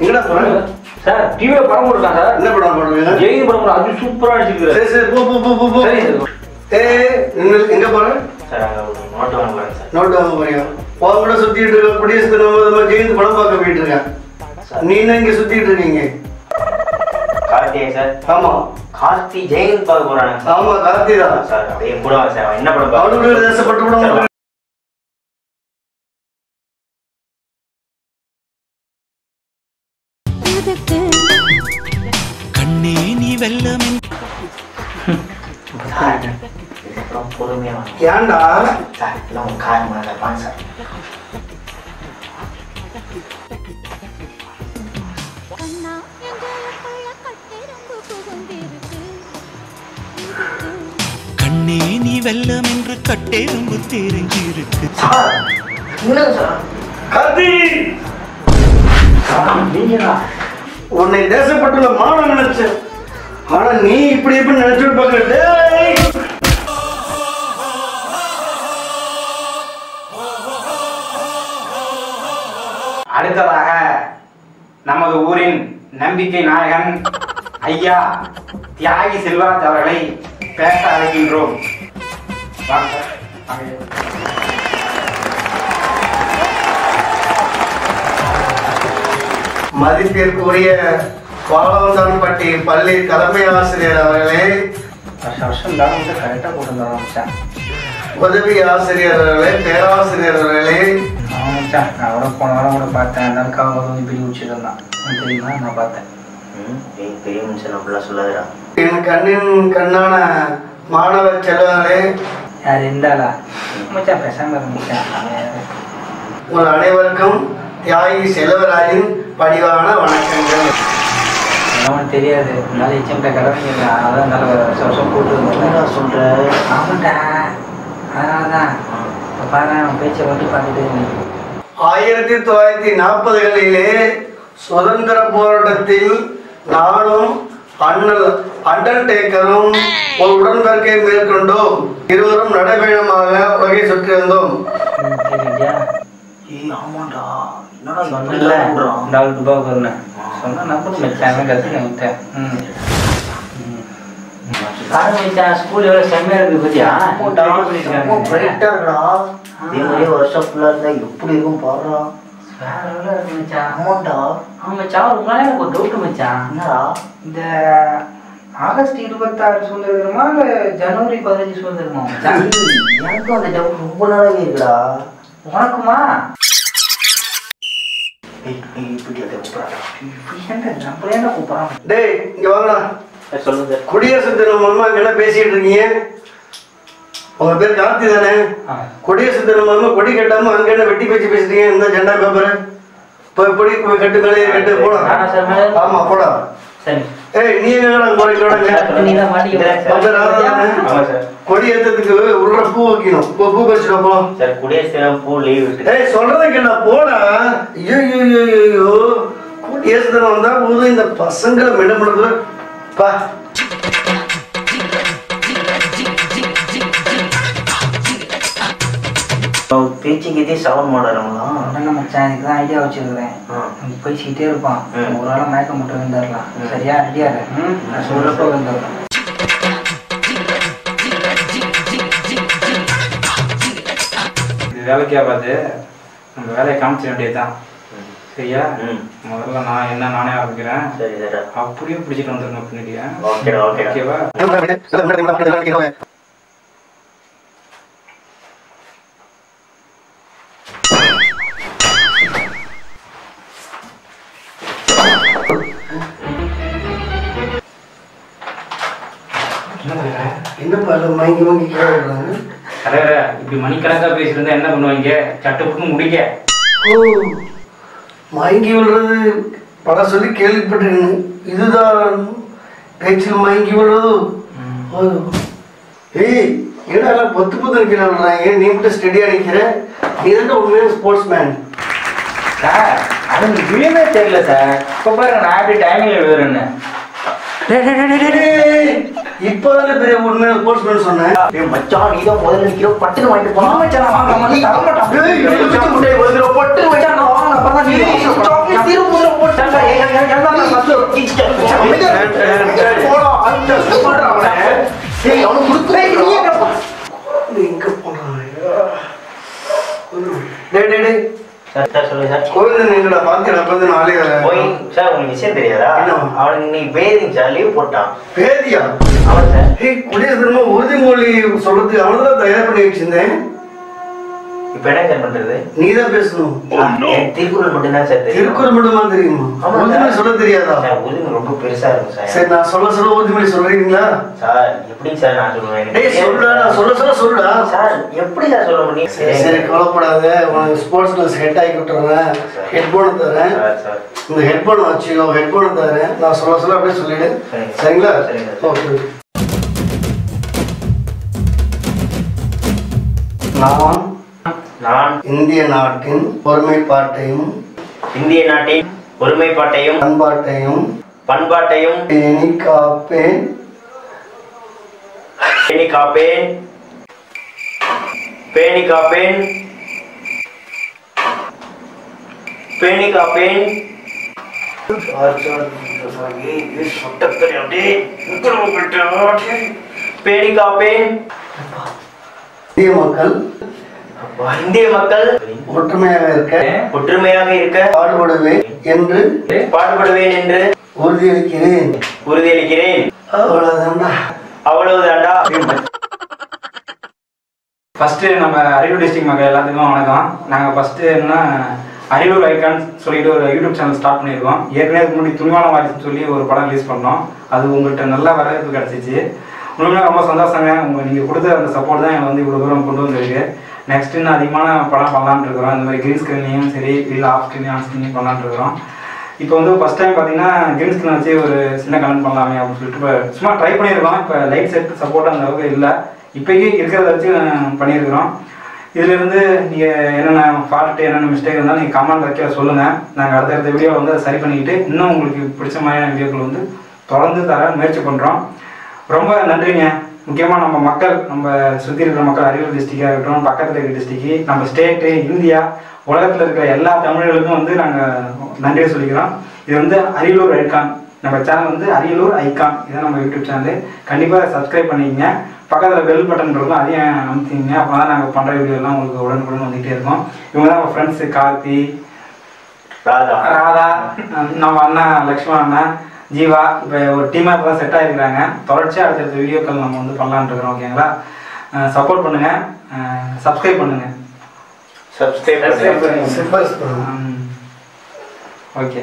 எங்கடா போறேன் சார் டிவில படம் போட்டுருக்கான் சார். என்ன படம் போடுறீங்க? ஜெயின் படம் போட்டு அது சூப்பரா நடிச்சிருக்காரு. சரி சரி போ. சரி எங்க போறேன் சார்? நோட்டு வாங்க போறேன் சார். நோட்டு வாங்க போறியா? உன் கூட சுத்திட்டு இருக்க குடியரசு தினம் ஜெயந்த் படம் பார்க்க போயிட்டு இருக்கேன். நீ என்ன இங்க சுத்திட்டு இருக்கீங்க? கார்த்திகை சார். ஆமா கார்த்தி ஜெயந்த் பார்க்க போறாங்க. ஆமா கார்த்தி தான் சார். அப்படியே கூட வாங்க சார். என்ன படம் அவனுக்கு தேசப்பட்டு விட கண்ணே நீ வெள்ளம் பொறுமையா ஏன்டா சார் எல்லாம் உங்க காரணமா இருப்பாங்க சார். கண்ணே நீ வெள்ளம் என்று கட்டெரும்பு தெரிஞ்சிருக்கு. சார் என்னங்க சார்? கார்த்தி உன்னை தேசப்பட்டுள்ள மானம் நினைச்சேன். ஆனா நீ இப்படி எப்படி நினைச்சுட்டு பாக்க. அடுத்ததாக நமது ஊரின் நம்பிக்கை நாயகன் ஐயா தியாகி செல்வராஜ் அவர்களை பேச அழைக்கின்றோம். மதிப்பிற்குரிய பாலவந்தான்பட்டி பள்ளி தலைமை ஆசிரியர் அவர்களே, வருஷம் தான் வந்து கரெக்டாக போட்டுருந்தோம் சார். உதவி ஆசிரியர் அவர்களே, பேராசிரியர் அவர்களே. ஆமாம் சார். நான் கூட போன வாரம் கூட பார்த்தேன். அந்த காவல் வந்து பிடி வச்சுருந்தான் தெரியுமா? நான் பார்த்தேன். பெரிய மனுஷன் அப்படிலாம் சொல்லாதடா. என் கண்ணின் கண்ணான மாணவ செல்வங்களே, யார் இருந்தாளா மச்சான்? பேசாமல் இருந்துச்சான். உங்கள் அனைவருக்கும் தியாகி செல்வராஜின் பணிவான வணக்கங்கள். அவனுக்கு தெரியாது. அதனால எச்சம்கிட்ட கடமைங்க. அதான் நல்ல வருஷம் போட்டு சொல்ற ஆமாட்டா. அதனால தான் இப்போ பாரு அவன் பேச்சை வந்து பார்த்துட்டு 1940களிலே சுதந்திர போராட்டத்தில் நானும் அண்டர்டேக்கரும் ஒரு உடன்படிக்கை மேற்கொண்டோம். இருவரும் நடைபயணமாக உலகை சுற்றி வந்தோம். தெரியுதா? ஆமாண்டா என்னடா சொன்னல $4 வரும்னு சொன்னா நம்பணும் மச்சான். கற்றுக்கிட்டேன். ஸ்கூல் எவ்வளோ செம்மையா இருக்குது பத்தியா? வருஷம் ஃபுல்லா இருந்தா எப்படி இருக்கும் பாடுறா. வேற எவ்வளோ இருக்கு மச்சான்? ஆமாண்டா. மச்சான் உங்களால எனக்கு ஒரு டவுட் மச்சான். என்னடா இந்த ஆகஸ்ட் 26 சுதந்திர தினமா இல்லை ஜனவரி 15 சுதந்திரமா மச்சான்? எனக்கும் அந்த டவுட் ரொம்ப நாளாவே இருக்குடா. உனக்குமா? டேய் இங்க வாங்கடா. சொல்லுங்க. குடியரசு தினம் மூலமா என்ன பேசிட்டு இருக்கீங்க? உங்க பேர் கார்த்தி தானே? குடியரசு தினம் மூலமா கொடி கட்டாம அங்க என்ன வெட்டி பேச்சு பேசுறீங்க? இந்த ஜெண்டா பேப்பர் பொடி கட்டு மேலே கட்டு போடா. ஆமா போடா. ஏய் நீ எங்கடா கொடி ஏற்றதுக்கு உள்ள பூ வைக்கணும். பூ வச்சுட்டா போ. குடியரசு பூ லீவ். ஏய் சொல்றதை கேட்டா போடா. ஐயோ குடியரசு தினம் வந்தா போதும் இந்த பசங்களை மெடப்படுறது பா. பேச்சுக்கே சவன் மாடலாம். மச்சான் எனக்கு தான் ஐடியா வச்சிருக்கிறேன். பேசிக்கிட்டே இருப்பான். ஒரு நாள் மயக்கம் மட்டும் வந்துடலாம். சரியா? ஐடியா நான் சொல்றப்போ வந்துடுறேன். வேலைக்கா பார்த்து நம்ம வேலையை காமிச்சிட வேண்டியதுதான். சரியா? முதல்ல நான் என்ன நானே ஆரம்பிக்கிறேன். சரி சரி. அப்படியே பிடிச்சிட்டு வந்துடணும் பின்னாடியா? ஓகேவா? என்னப்பா மயங்கி வாங்கி கேட்கறாங்க. இப்படி மணிக்கணக்கா பேசியிருந்தா என்ன பண்ணுவாங்க? சட்டுப்புட்டு முடிக்க. ஓ மயங்கி விழுறது படம் சொல்லி கேள்விப்பட்டிருக்கேன். இதுதான் பேச்சில் மயங்கி விழுறது. ஏய் என்னடா பொத்து கீழே விழுறாங்க. நீ மட்டும் ஸ்டெடியா நிக்கிற. நீ தான் உண்மையான ஸ்போர்ட்ஸ் மேன். சார் அது விழுமே தெரியல சார். இப்போ பாருங்க நான் எப்படி டைமிங்ல விழுறேன்னு. இப்பதானே பெரிய உண்மையான ஸ்போர்ட்ஸ் மேன் சொன்னேன். மச்சான் நீ தான் முதல்ல நிக்கிற. பட்டுன்னு வாங்கிட்டு போனா மச்சான் வாங்க மச்சான். ஏய், பட்டு மச்சான் வாங்க அப்புறம் நீ சாக்லேட் சீரப் பூதுற போட்டு கோவிந்தன் எங்கடா பாத்தியா வந்து நாளே சார் உங்களுக்கு விஷயம் தெரியாதா? அவனுக்கு நீ பேதிங் சார் லீவ் போட்டான். பேதியா? அவன் சார் குடியரசு உறுதிமொழி சொல்றதுக்கு அவனதான் தயார் பண்ணி வச்சிருந்தேன். இப்ப என்ன சார் பண்றது? நீதான் பேசணும். திருக்குறள் மட்டும் தான் சார் தெரியும். திருக்குறள் மட்டுமா தெரியுமா? உறுதிமொழி சொல்ல தெரியாதா? உறுதிமொழி ரொம்ப பெருசா இருக்கும் சார். சரி நான் சொல்ல உறுதிமொழி சொல்றீங்களா சார்? எப்படி சார் நான் சொல்லுவேன்? சொல்லுடா சார். எப்படி சார் சொல்ல முடியும்? சரி கவலைப்படாத, உனக்கு ஸ்போர்ட்ஸ் கிளாஸ் ஹெட் ஆகி விட்டுறேன். ஹெட்போன் தரேன், இந்த ஹெட்போன் வச்சுக்கோ. ஹெட்போன் தரேன், நான் சொல்ல அப்படியே சொல்லிடு. சரிங்களா? ஓகே. நான் இந்திய நாட்டின் ஒருமைப்பாட்டையும் பண்பாட்டையும் பேணி காப்பேன் இந்திய மக்கள் ஒற்றுமையாக இருக்க பாடுபடுவேன் என்று உறுதியளிக்கிறேன். அவ்வளவுதான்டா. ஃபர்ஸ்ட் நம்ம அரியலூர் டிஸ்ட்ரிக்ட் மக்கள் எல்லாத்துக்கும் வணக்கம். நாங்கள் ஃபர்ஸ்ட் என்ன அரியலூர் ஐகான் சொல்லிட்டு ஒரு யூடியூப் சேனல் ஸ்டார்ட் பண்ணியிருக்கோம். ஏற்கனவே முன்னாடி துணிவான வாரிசுன்னு சொல்லி ஒரு படம் ரிலீஸ் பண்ணோம். அது உங்கள்கிட்ட நல்ல வரவேற்பு கிடச்சிச்சு. உண்மையாக ரொம்ப சந்தோஷங்க. நீங்கள் கொடுத்த அந்த சப்போர்ட் தான் எனக்கு இவ்வளோ தூரம் கொண்டு வந்திருக்கு. நெக்ஸ்ட் இன்னும் அதிகமான படம் பண்ணலான்னு இருக்கிறோம். இந்த மாதிரி க்ரீன் ஸ்க்ரீன்லையும் சரி, இல்லை ஆஃப் ஸ்க்ரீனையும் ஆன் ஸ்க்ரீனையும் பண்ணலான்னு இருக்கிறோம். இப்போ ஃபஸ்ட் டைம் பார்த்தீங்கன்னா க்ரீன் ஸ்க்ரீன் வச்சு ஒரு சின்ன கமெண்ட் பண்ணலாமே அப்படின்னு சொல்லிட்டு இப்போ சும்மா ட்ரை பண்ணியிருக்கோம். இப்போ லைட் செட் சப்போர்ட் அந்த அளவுக்கு இல்லை. இப்போக்கி இருக்கிறத வச்சு பண்ணியிருக்கிறோம். இதிலேருந்து நீங்கள் என்னென்ன ஃபால்ட்டு என்னென்ன மிஸ்டேக் இருந்தாலும் நீங்கள் கமெண்ட் வைக்க சொல்லுங்கள். நாங்கள் அடுத்தடுத்த வீடியோவில் அதை சரி பண்ணிக்கிட்டு இன்னும் உங்களுக்கு பிடிச்ச மாதிரியான வீடியோக்கள் தொடர்ந்து தர முயற்சி பண்ணுறோம். ரொம்ப நன்றிங்க. முக்கியமாக நம்ம மக்கள், நம்ம சுற்றி இருக்கிற மக்கள், அரியலூர் டிஸ்ட்ரிக்டாக இருக்கட்டும், பக்கத்தில் இருக்கிற டிஸ்ட்ரிக்ட், நம்ம ஸ்டேட்டு, இந்தியா, உலகத்தில் இருக்கிற எல்லா தமிழர்களுக்கும் நாங்கள் நன்றியை சொல்லிக்கிறோம். இது அரியலூர் ஐகான், நம்ம சேனல் அரியலூர் ஐகான், இதான் நம்ம யூடியூப் சேனல். கண்டிப்பாக சப்ஸ்கிரைப் பண்ணிக்கங்க. பக்கத்தில் பெல் பட்டன் இருக்கும், அதையும் அமுத்திங்க. அப்போ தான் நாங்கள் பண்ணுற வீடியோலாம் உங்களுக்கு உடனுக்குடன் வந்துகிட்டே இருக்கும். இவங்க தான் நம்ம ஃப்ரெண்ட்ஸு கார்த்தி, ராதா, நம்ம அண்ணா லக்ஷ்மண் அண்ணா, ஜீவா. இப்போ ஒரு டீமாக இப்போ தான் செட் ஆகிருக்கிறாங்க. தொடர்ச்சியாக அடுத்தடுத்த வீடியோக்கள் நம்ம பண்ணலான்னு இருக்கிறோம். ஓகேங்களா? சப்போர்ட் பண்ணுங்கள், சப்ஸ்கிரைப் பண்ணுங்கள். சப்ஸ்கிரைப் பண்ணுங்க. Symbols okay.